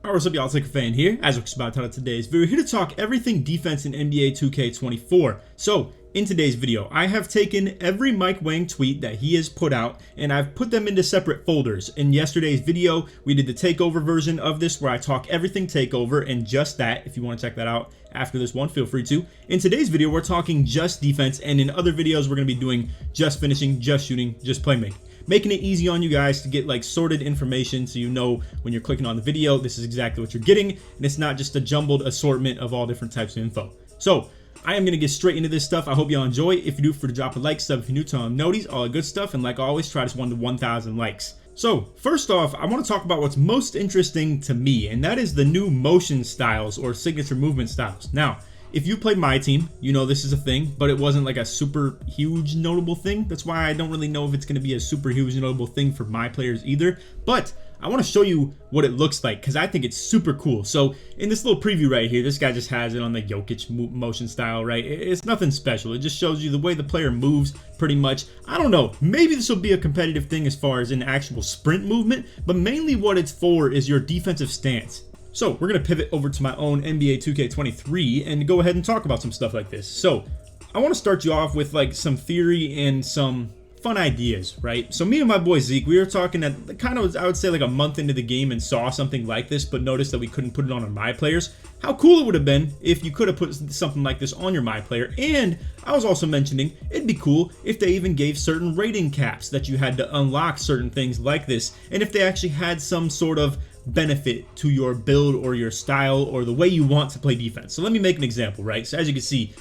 Alright, what's up y'all, it's LakerFan here. As we're about to today's video, we're here to talk everything defense in NBA 2K24. So, in today's video, I have taken every Mike Wang tweet that he has put out, and I've put them into separate folders. In yesterday's video, we did the takeover version of this, where I talk everything takeover and just that. If you want to check that out after this one, feel free to. In today's video, we're talking just defense, and in other videos, we're going to be doing just finishing, just shooting, just playmaking. Making it easy on you guys to get like sorted information so you know when you're clicking on the video, this is exactly what you're getting, and it's not just a jumbled assortment of all different types of info. So, I am going to get straight into this stuff. I hope y'all enjoy. If you do, for to drop a like, sub if you're new, tell them noties, all the good stuff, and like always, try this one to 1,000 likes. So, first off, I want to talk about what's most interesting to me, and that is the new motion styles or signature movement styles. Now, if you played my team, you know this is a thing, but it wasn't like a super huge notable thing. That's why I don't really know if it's going to be a super huge notable thing for my players either. But I want to show you what it looks like because I think it's super cool. So in this little preview right here, this guy just has it on the Jokic motion style, right? It's nothing special. It just shows you the way the player moves pretty much. I don't know. Maybe this will be a competitive thing as far as an actual sprint movement, but mainly what it's for is your defensive stance. So we're going to pivot over to my own NBA 2K23 and go ahead and talk about some stuff like this. So I want to start you off with like some theory and some fun ideas, right? So me and my boy Zeke, we were talking at kind of, I would say like a month into the game and saw something like this, but noticed that we couldn't put it on our my players. How cool it would have been if you could have put something like this on your my player. And I was also mentioning it'd be cool if they even gave certain rating caps that you had to unlock certain things like this. And if they actually had some sort of benefit to your build or your style or the way you want to play defense. So let me make an example, right? So as you can see,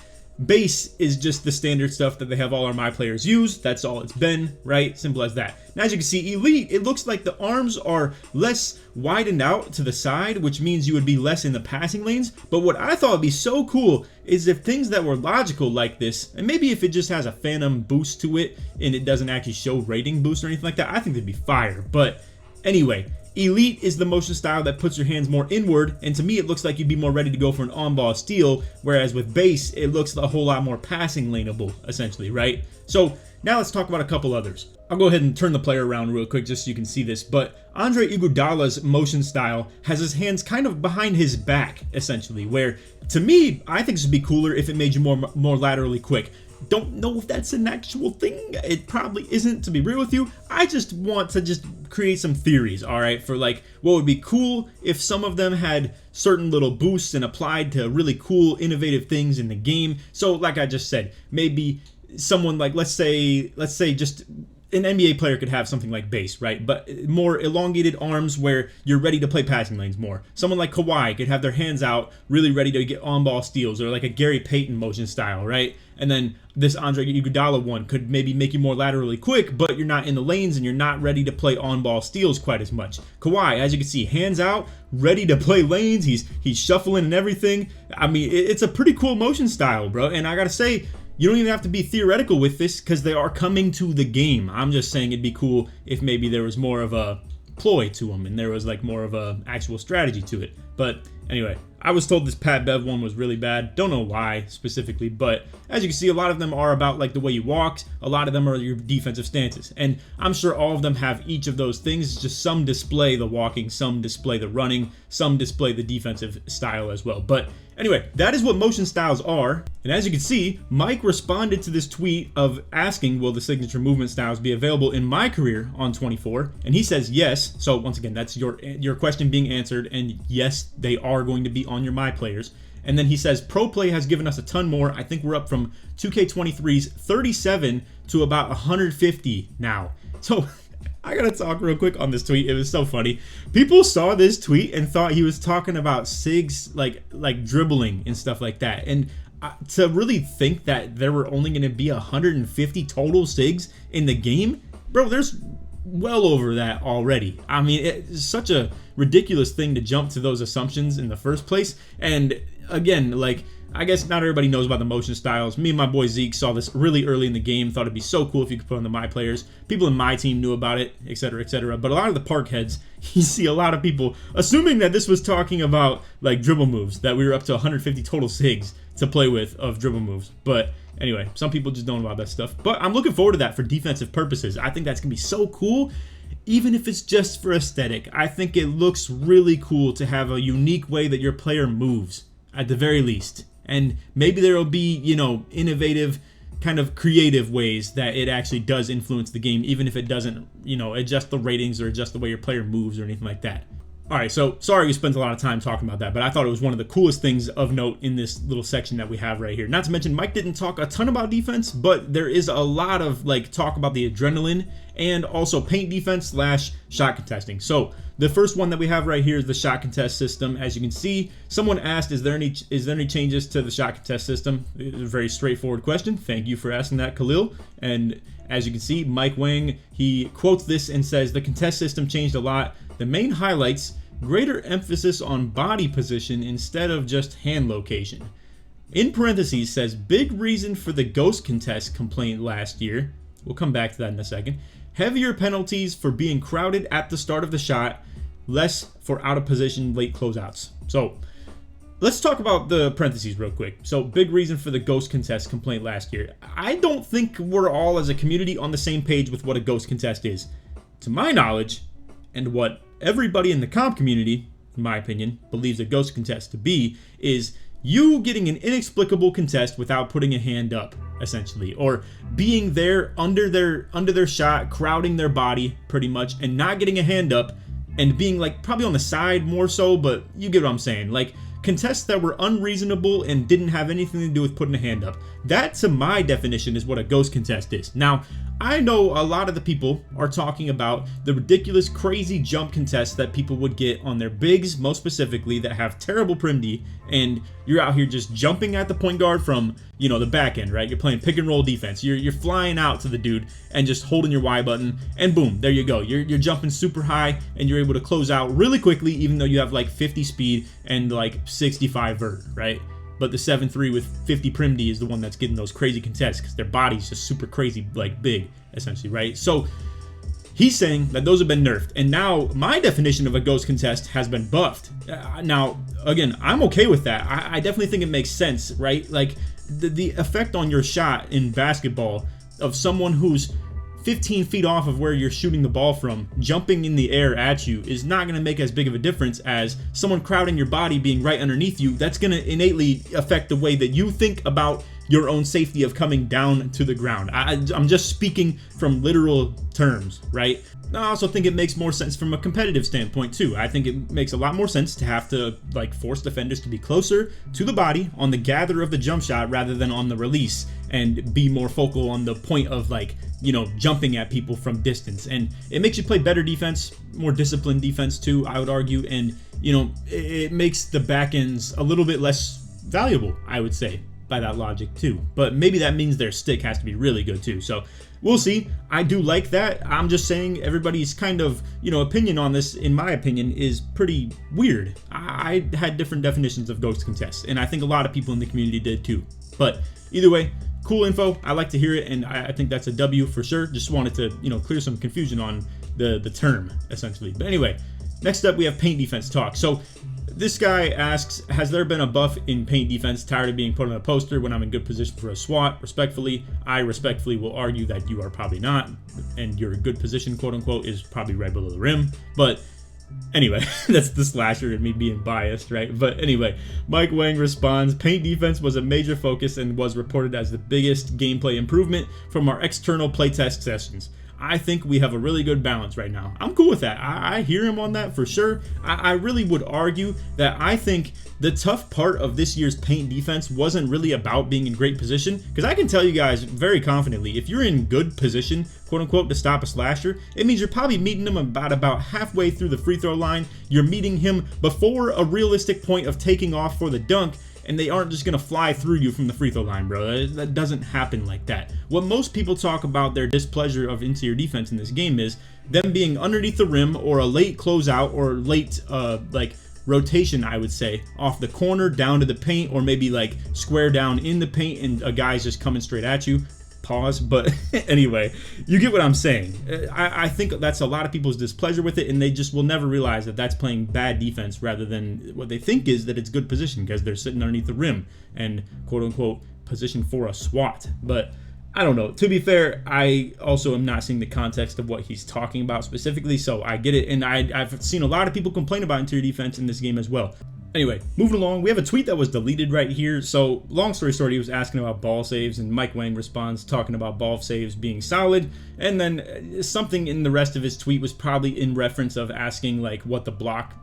base is just the standard stuff that they have all our my players use. That's all it's been, right? Simple as that. Now as you can see, elite, it looks like the arms are less widened out to the side, which means you would be less in the passing lanes. But what I thought would be so cool is if things that were logical like this, and maybe if it just has a phantom boost to it and it doesn't actually show rating boost or anything like that, I think they'd be fire. But anyway, elite is the motion style that puts your hands more inward, and to me it looks like you'd be more ready to go for an on-ball steal, whereas with base it looks a whole lot more passing laneable, essentially, right? So now let's talk about a couple others. I'll go ahead and turn the player around real quick just so you can see this, but Andre Iguodala's motion style has his hands kind of behind his back, essentially, where to me, I think this would be cooler if it made you more laterally quick. Don't know if that's an actual thing. It probably isn't, to be real with you. I just want to just create some theories, all right, for like what would be cool if some of them had certain little boosts and applied to really cool, innovative things in the game. So like I just said, maybe someone like, let's say just an NBA player could have something like base, right? But more elongated arms where you're ready to play passing lanes more. Someone like Kawhi could have their hands out, really ready to get on-ball steals, or like a Gary Payton motion style, right? And then this Andre Iguodala one could maybe make you more laterally quick, but you're not in the lanes and you're not ready to play on-ball steals quite as much. Kawhi, as you can see, hands out, ready to play lanes. He's shuffling and everything. I mean, it's a pretty cool motion style, bro. And I gotta say, you don't even have to be theoretical with this because they are coming to the game. I'm just saying it'd be cool if maybe there was more of a ploy to them and there was like more of a actual strategy to it. But anyway, I was told this Pat Bev one was really bad. Don't know why specifically, but as you can see, a lot of them are about like the way you walk. A lot of them are your defensive stances. And I'm sure all of them have each of those things. Just some display the walking, some display the running, some display the defensive style as well. But anyway, that is what motion styles are. And as you can see, Mike responded to this tweet of asking, will the signature movement styles be available in my career on 24? And he says yes. So once again, that's your question being answered. And yes, they are going to be on your my players. And then he says Pro Play has given us a ton more. I think we're up from 2K23's 37 to about 150 now. So I gotta talk real quick on this tweet. It was so funny. People saw this tweet and thought he was talking about SIGs like dribbling and stuff like that. And to really think that there were only going to be 150 total SIGs in the game, bro, there's well over that already. I mean, it's such a ridiculous thing to jump to those assumptions in the first place. And again, like, I guess not everybody knows about the motion styles. Me and my boy Zeke saw this really early in the game, thought it'd be so cool if you could put on the my players. People in my team knew about it, etc., etc. But a lot of the park heads, you see a lot of people assuming that this was talking about like dribble moves, that we were up to 150 total SIGs to play with of dribble moves. But anyway, some people just don't know about that stuff. But I'm looking forward to that for defensive purposes. I think that's gonna be so cool. even if it's just for aesthetic. I think it looks really cool to have a unique way that your player moves, at the very least. And maybe there will be, you know, innovative, kind of creative ways that it actually does influence the game, even if it doesn't, you know, adjust the ratings or adjust the way your player moves or anything like that. Alright, so sorry we spent a lot of time talking about that, but I thought it was one of the coolest things of note in this little section that we have right here. Not to mention, Mike didn't talk a ton about defense, but there is a lot of like talk about the adrenaline and also paint defense / shot contesting. So the first one that we have right here is the shot contest system. As you can see, someone asked, is there any changes to the shot contest system? It's a very straightforward question. Thank you for asking that, Khalil. And as you can see, Mike Wang, he quotes this and says, the contest system changed a lot. The main highlights, greater emphasis on body position instead of just hand location. In parentheses says, big reason for the ghost contest complaint last year. We'll come back to that in a second. Heavier penalties for being crowded at the start of the shot, less for out of position late closeouts. So let's talk about the parentheses real quick. So big reason for the ghost contest complaint last year. I don't think we're all as a community on the same page with what a ghost contest is. To my knowledge, and what everybody in the comp community, in my opinion, believes a ghost contest to be, is you getting an inexplicable contest without putting a hand up, essentially, or being there under their shot, crowding their body pretty much, and not getting a hand up, and being like probably on the side more so, but you get what I'm saying. Like contests that were unreasonable and didn't have anything to do with putting a hand up. That, to my definition, is what a ghost contest is. Now, I know a lot of the people are talking about the ridiculous, crazy jump contests that people would get on their bigs, most specifically, that have terrible prim D, and you're out here just jumping at the point guard from, you know, the back end, right? You're playing pick and roll defense. You're flying out to the dude and just holding your Y button, and boom, there you go. You're jumping super high, and you're able to close out really quickly, even though you have like 50 speed and like 65 vert, right? But the 7-3 with 50 prim D is the one that's getting those crazy contests because their body's just super crazy, like big, essentially, right? So he's saying that those have been nerfed. And now my definition of a ghost contest has been buffed. Now, again, I'm okay with that. I definitely think it makes sense, right? Like the effect on your shot in basketball of someone who's 15 feet off of where you're shooting the ball from, jumping in the air at you, is not going to make as big of a difference as someone crowding your body being right underneath you. That's going to innately affect the way that you think about your own safety of coming down to the ground. I'm just speaking from literal terms, right? I also think it makes more sense from a competitive standpoint too. I think it makes a lot more sense to have to like force defenders to be closer to the body on the gather of the jump shot rather than on the release, and be more focal on the point of like, you know, jumping at people from distance. And it makes you play better defense, more disciplined defense too, I would argue. And, you know, it makes the back ends a little bit less valuable, I would say, by that logic too. But maybe that means their stick has to be really good too. So we'll see. I do like that. I'm just saying everybody's kind of, you know, opinion on this, in my opinion, is pretty weird. I had different definitions of ghost contests, and I think a lot of people in the community did too. But either way, cool info. I like to hear it, and I think that's a W for sure. Just wanted to, you know, clear some confusion on the term, essentially. But anyway, next up we have paint defense talk. So this guy asks, has there been a buff in paint defense? Tired of being put on a poster when I'm in good position for a swat? Respectfully, I respectfully will argue that you are probably not, and your good position, quote unquote, is probably right below the rim. But anyway, that's the slasher and me being biased, right? But anyway, Mike Wang responds, paint defense was a major focus and was reported as the biggest gameplay improvement from our external playtest sessions. I think we have a really good balance right now. I'm cool with that. I hear him on that for sure. I really would argue that I think the tough part of this year's paint defense wasn't really about being in great position, because I can tell you guys very confidently, if you're in good position, quote unquote, to stop a slasher, it means you're probably meeting him about halfway through the free throw line. You're meeting him before a realistic point of taking off for the dunk, and they aren't just going to fly through you from the free throw line, bro. That doesn't happen like that. What most people talk about their displeasure of interior defense in this game is them being underneath the rim, or a late closeout, or late like rotation, I would say, off the corner down to the paint, or maybe like square down in the paint and a guy's just coming straight at you. Pause. But anyway, you get what I'm saying. I think that's a lot of people's displeasure with it, and they just will never realize that that's playing bad defense rather than what they think is that it's good position, because they're sitting underneath the rim and quote unquote position for a swat. But I don't know. To be fair, I also am not seeing the context of what he's talking about specifically, so I get it. And I've seen a lot of people complain about interior defense in this game as well. Anyway, moving along, we have a tweet that was deleted right here. So, long story short, he was asking about ball saves, and Mike Wang responds talking about ball saves being solid. And then something in the rest of his tweet was probably in reference of asking like what the block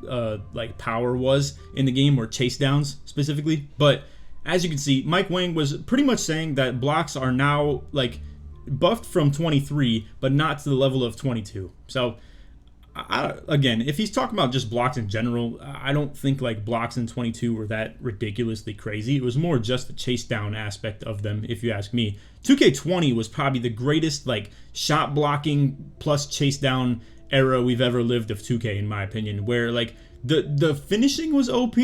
like power was in the game, or chase downs specifically. But as you can see, Mike Wang was pretty much saying that blocks are now like buffed from 23, but not to the level of 22. So, again, if he's talking about just blocks in general, I don't think like blocks in 22 were that ridiculously crazy. It was more just the chase down aspect of them, if you ask me. 2K20 was probably the greatest like shot blocking plus chase down era we've ever lived of 2K, in my opinion, where like the finishing was OP,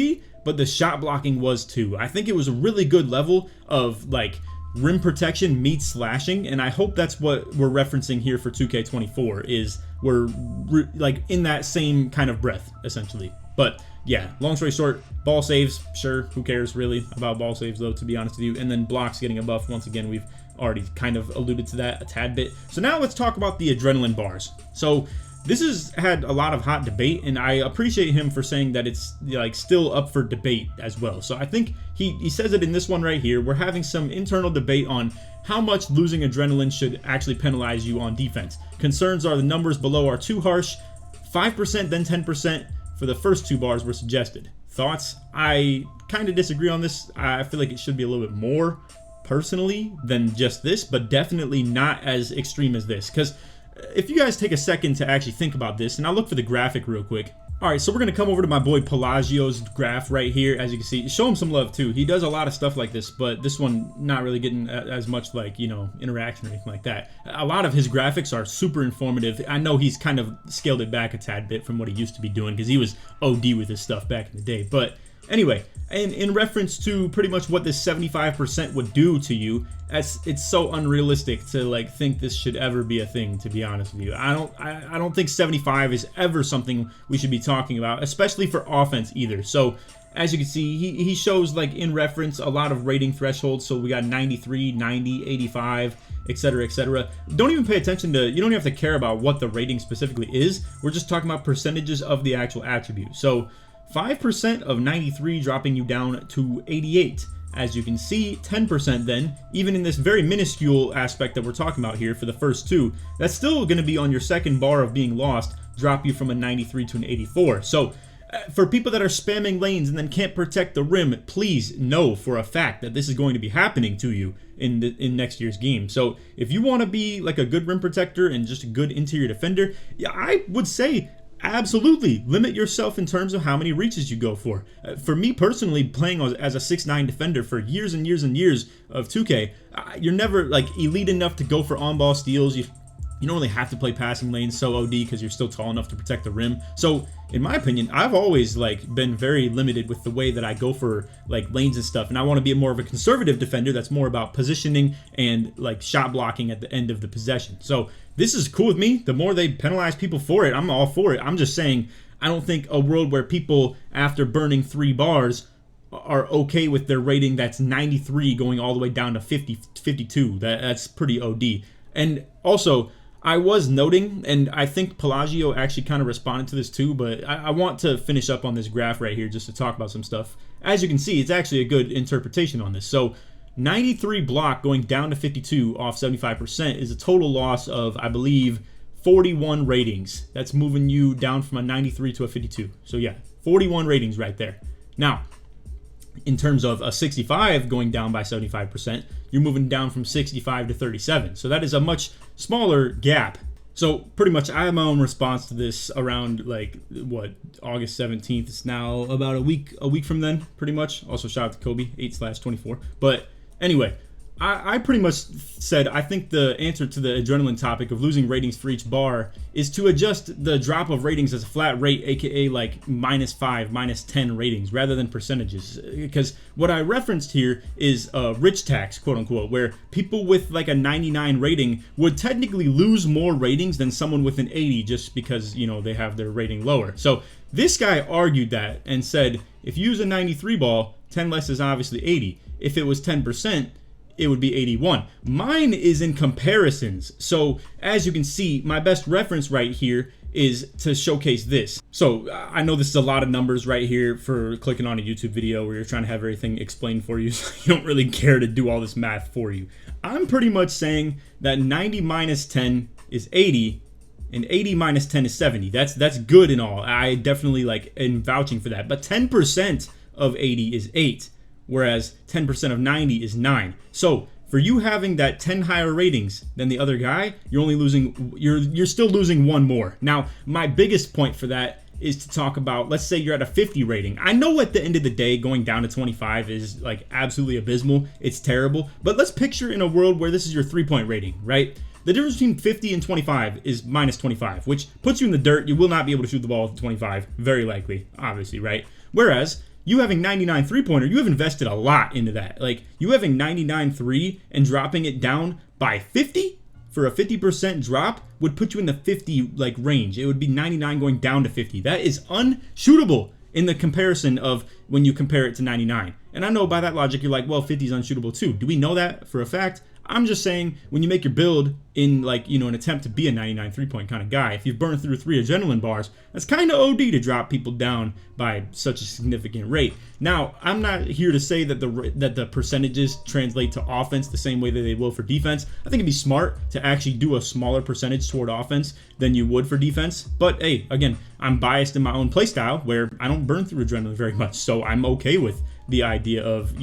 but the shot blocking was too. I think it was a really good level of like rim protection meets slashing, and I hope that's what we're referencing here for 2K24, is we're like in that same kind of breath essentially. But yeah, long story short, ball saves, sure, who cares really about ball saves though, to be honest with you. And then blocks getting a buff, once again, we've already kind of alluded to that a tad bit. So now let's talk about the adrenaline bars. So this has had a lot of hot debate, and I appreciate him for saying that it's like still up for debate as well. So I think he says it in this one right here. We're having some internal debate on how much losing adrenaline should actually penalize you on defense. Concerns are the numbers below are too harsh. 5%, then 10% for the first two bars were suggested. Thoughts? I kind of disagree on this. I feel like it should be a little bit more personally than just this, but definitely not as extreme as this. Because if you guys take a second to actually think about this, and I'll look for the graphic real quick. All right, so we're going to come over to my boy Pelagio's graph right here. As you can see, show him some love too. He does a lot of stuff like this, but this one not really getting as much like, you know, interaction or anything like that. A lot of his graphics are super informative. I know he's kind of scaled it back a tad bit from what he used to be doing, because he was OD with his stuff back in the day. But anyway, and in reference to pretty much what this 75% would do to you, it's so unrealistic to like think this should ever be a thing, to be honest with you. I don't think 75 is ever something we should be talking about, especially for offense either. So as you can see, he shows like in reference a lot of rating thresholds. So we got 93, 90, 85, etc., etc. Don't even pay attention to, you don't even have to care about what the rating specifically is. We're just talking about percentages of the actual attribute. So 5% of 93 dropping you down to 88. As you can see, 10% then, even in this very minuscule aspect that we're talking about here for the first two, that's still going to be on your second bar of being lost, drop you from a 93 to an 84. So for people that are spamming lanes and then can't protect the rim, please know for a fact that this is going to be happening to you in next year's game. So if you want to be like a good rim protector and just a good interior defender, yeah, I would say absolutely limit yourself in terms of how many reaches you go for. For me personally, playing as a 6'9 defender for years and years and years of 2K, you're never like elite enough to go for on-ball steals. You don't really have to play passing lanes so OD because you're still tall enough to protect the rim. So in my opinion, I've always like been very limited with the way that I go for like lanes and stuff, and I want to be more of a conservative defender that's more about positioning and like shot blocking at the end of the possession. So this is cool with me. The more they penalize people for it, I'm all for it. I'm just saying, I don't think a world where people after burning 3 bars are okay with their rating that's 93 going all the way down to 50, 52. That's pretty OD. And also, I was noting, and I think Pelagio actually kind of responded to this too, but I want to finish up on this graph right here just to talk about some stuff. As you can see, it's actually a good interpretation on this. So 93 block going down to 52 off 75% is a total loss of, I believe, 41 ratings. That's moving you down from a 93 to a 52. So yeah, 41 ratings right there. Now, in terms of a 65 going down by 75%, you're moving down from 65 to 37. So that is a much smaller gap. So pretty much I have my own response to this around like what, August 17th. It's now about a week from then, pretty much. Also shout out to Kobe 8/24. But anyway, I pretty much said I think the answer to the adrenaline topic of losing ratings for each bar is to adjust the drop of ratings as a flat rate, aka like -5, -10 ratings rather than percentages. Because what I referenced here is rich tax, quote unquote, where people with like a 99 rating would technically lose more ratings than someone with an 80 just because, you know, they have their rating lower. So this guy argued that and said if you use a 93 ball, 10 less is obviously 80. If it was 10%, it would be 81. Mine is in comparisons. So as you can see, my best reference right here is to showcase this. So I know this is a lot of numbers right here for clicking on a YouTube video where you're trying to have everything explained for you, so you don't really care to do all this math for you. I'm pretty much saying that 90 minus 10 is 80, and 80 minus 10 is 70. That's good and all. I definitely am vouching for that. But 10% of 80 is 8, whereas 10% of 90 is 9. So for you having that 10 higher ratings than the other guy, you're only losing, you're still losing one more. Now, my biggest point for that is to talk about, let's say you're at a 50 rating. I know at the end of the day, going down to 25 is absolutely abysmal. It's terrible. But let's picture in a world where this is your 3-point rating, right? The difference between 50 and 25 is minus 25, which puts you in the dirt. You will not be able to shoot the ball with 25, very likely, obviously, right? Whereas you having 99 three-pointer, you have invested a lot into that. You having 99 3 and dropping it down by 50 for a 50% drop would put you in the 50 range. It would be 99 going down to 50. That is unshootable in the comparison of when you compare it to 99. And I know by that logic, you're like, well, 50 is unshootable too. Do we know that for a fact? I'm just saying, when you make your build in an attempt to be a 99 3-point kind of guy, if you've burned through 3 adrenaline bars, that's kind of OD to drop people down by such a significant rate. Now, I'm not here to say that the percentages translate to offense the same way that they will for defense. I think it'd be smart to actually do a smaller percentage toward offense than you would for defense. But hey, again, I'm biased in my own playstyle where I don't burn through adrenaline very much, so I'm okay with the idea of,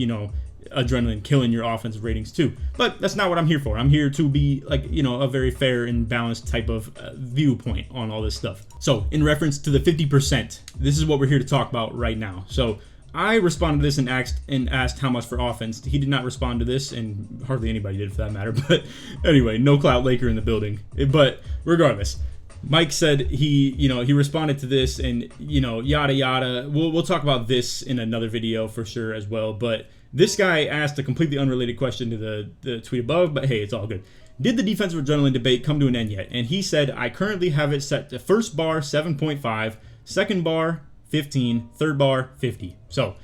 adrenaline killing your offensive ratings too. But that's not what I'm here for. I'm here to be a very fair and balanced type of viewpoint on all this stuff. So in reference to the 50%, this is what we're here to talk about right now. So I responded to this and asked how much for offense. He did not respond to this, and hardly anybody did for that matter. But anyway, no clout Laker in the building. But regardless, Mike said he responded to this and, yada yada. We'll talk about this in another video for sure as well. But this guy asked a completely unrelated question to the tweet above, but hey, it's all good. Did the defensive adrenaline debate come to an end yet? And he said, I currently have it set to first bar 7.5, second bar 15, third bar 50. So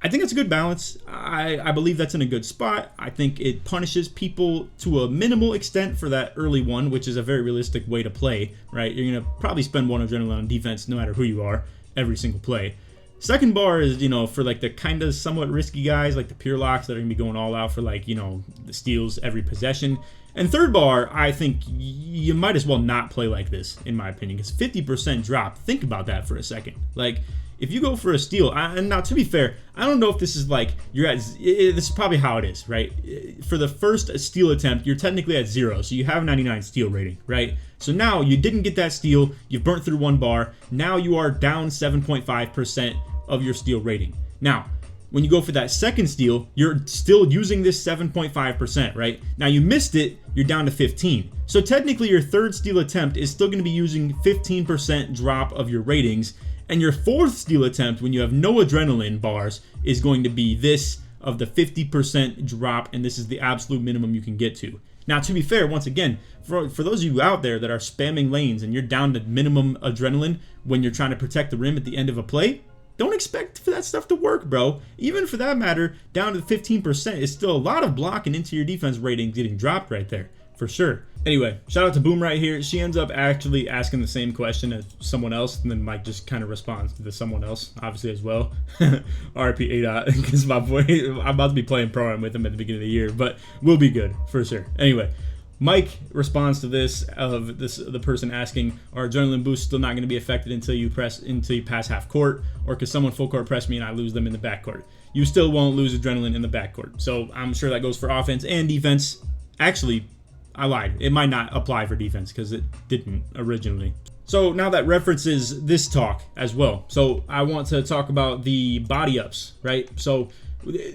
I think it's a good balance. I believe that's in a good spot. I think it punishes people to a minimal extent for that early one, which is a very realistic way to play, right? You're going to probably spend 1 adrenaline on defense no matter who you are, every single play. Second bar is, for the kind of somewhat risky guys, like the pure locks that are going to be going all out for the steals every possession. And third bar, I think you might as well not play like this, in my opinion, because 50% drop. Think about that for a second. If you go for a steal, and now to be fair, I don't know if this is this is probably how it is, right? For the first steal attempt, you're technically at 0, so you have 99 steal rating, right? So now you didn't get that steal, you've burnt through 1 bar, now you are down 7.5% of your steal rating. Now, when you go for that second steal, you're still using this 7.5%, right? Now you missed it, you're down to 15. So technically your third steal attempt is still going to be using 15% drop of your ratings, and your fourth steal attempt, when you have no adrenaline bars, is going to be this of the 50% drop, and this is the absolute minimum you can get to. Now, to be fair, once again, for those of you out there that are spamming lanes and you're down to minimum adrenaline when you're trying to protect the rim at the end of a play, don't expect for that stuff to work, bro. Even for that matter, down to 15% is still a lot of blocking into your defense rating getting dropped right there, for sure. Anyway, shout out to Boom right here. She ends up actually asking the same question as someone else, and then Mike just kind of responds to the someone else, obviously, as well. RP A-Dot, because my boy, I'm about to be playing Pro-Am with him at the beginning of the year, but we'll be good, for sure. Anyway, Mike responds to the person asking, are adrenaline boosts still not going to be affected until you pass half court, or could someone full court press me and I lose them in the backcourt? You still won't lose adrenaline in the backcourt. So I'm sure that goes for offense and defense. Actually, I lied. It might not apply for defense because it didn't originally. So now that references this talk as well. So I want to talk about the body ups, right? So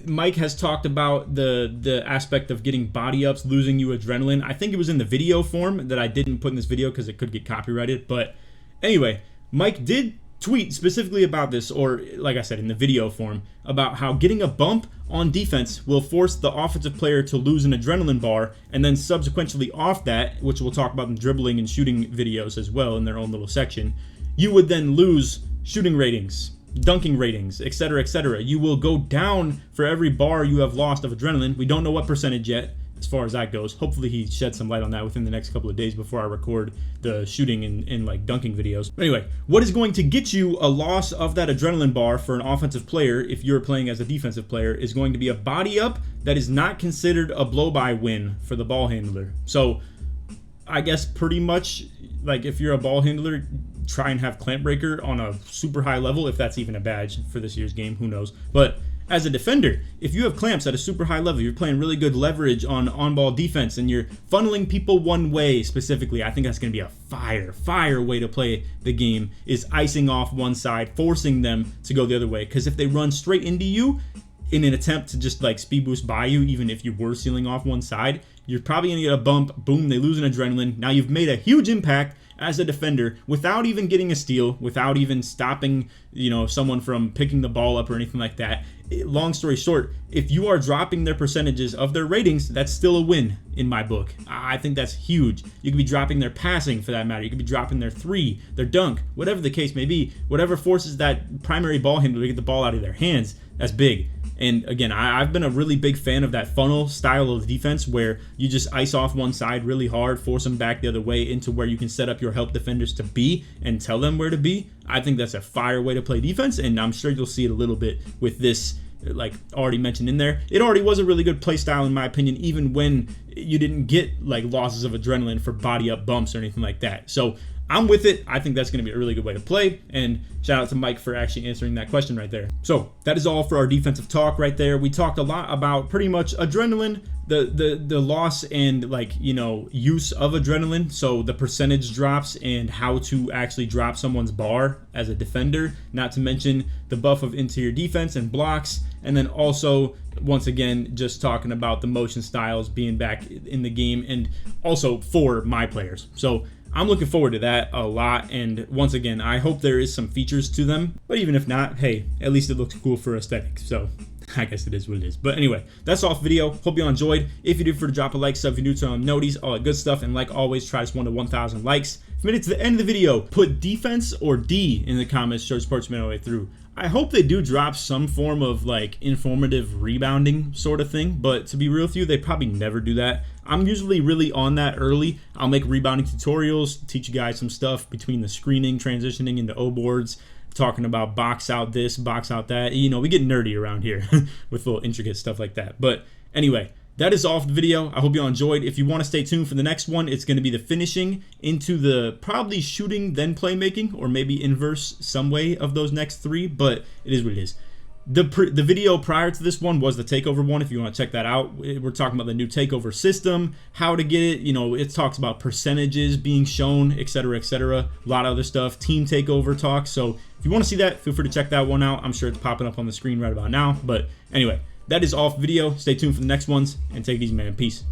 Mike has talked about the aspect of getting body ups, losing you adrenaline. I think it was in the video form that I didn't put in this video because it could get copyrighted. But anyway, Mike did tweet specifically about this, or like I said, in the video form, about how getting a bump on defense will force the offensive player to lose an adrenaline bar, and then subsequently off that, which we'll talk about in dribbling and shooting videos as well in their own little section, you would then lose shooting ratings dunking ratings, etc., etc. You will go down for every bar you have lost of adrenaline. We don't know what percentage yet as far as that goes. Hopefully he sheds some light on that within the next couple of days before I record the shooting and like dunking videos. But anyway, what is going to get you a loss of that adrenaline bar for an offensive player if you're playing as a defensive player is going to be a body up that is not considered a blow-by win for the ball handler. So I guess pretty much like if you're a ball handler, try and have clamp breaker on a super high level, if that's even a badge for this year's game, who knows. But as a defender, if you have clamps at a super high level, you're playing really good leverage on ball defense and you're funneling people one way specifically, I think that's going to be a fire way to play the game, is icing off one side, forcing them to go the other way. Because if they run straight into you in an attempt to just like speed boost by you, even if you were sealing off one side, you're probably going to get a bump. Boom, they lose an adrenaline. Now you've made a huge impact as a defender without even getting a steal, without even stopping, someone from picking the ball up or anything like that. Long story short, if you are dropping their percentages of their ratings, that's still a win in my book. I think that's huge. You could be dropping their passing for that matter. You could be dropping their three, their dunk, whatever the case may be. Whatever forces that primary ball handler to get the ball out of their hands, that's big. And again, I've been a really big fan of that funnel style of defense where you just ice off one side really hard, force them back the other way into where you can set up your help defenders to be and tell them where to be. I think that's a fire way to play defense, and I'm sure you'll see it a little bit with this, like already mentioned in there. It already was a really good play style in my opinion, even when you didn't get like losses of adrenaline for body up bumps or anything like that. So I'm with it. I think that's going to be a really good way to play. And shout out to Mike for actually answering that question right there. So that is all for our defensive talk right there. We talked a lot about pretty much adrenaline, the loss and use of adrenaline. So the percentage drops and how to actually drop someone's bar as a defender, not to mention the buff of interior defense and blocks. And then also, once again, just talking about the motion styles being back in the game and also for my players. So I'm looking forward to that a lot, and once again, I hope there is some features to them, but even if not, hey, at least it looks cool for aesthetics, so I guess it is what it is. But anyway, that's all for the video. Hope you all enjoyed. If you did, feel free to drop a like, sub if you're new to noties, all that good stuff, and like always, try this 1 to 1,000 likes. If you made it to the end of the video, put defense or D in the comments, show sportsman all the way through. I hope they do drop some form of like informative rebounding sort of thing, but to be real with you, they probably never do that. I'm usually really on that early. I'll make rebounding tutorials, teach you guys some stuff between the screening, transitioning into O boards, talking about box out this, box out that. We get nerdy around here with little intricate stuff like that. But anyway, that is all for the video. I hope you all enjoyed. If you want to stay tuned for the next one, it's going to be the finishing into the probably shooting, then playmaking, or maybe inverse some way of those next 3, but it is what it is. The video prior to this one was the takeover one. If you want to check that out, we're talking about the new takeover system, how to get it. It talks about percentages being shown, etc., etc. A lot of other stuff, team takeover talk. So if you want to see that, feel free to check that one out. I'm sure it's popping up on the screen right about now. But anyway, that is all for the video. Stay tuned for the next ones, and take it easy, man. Peace.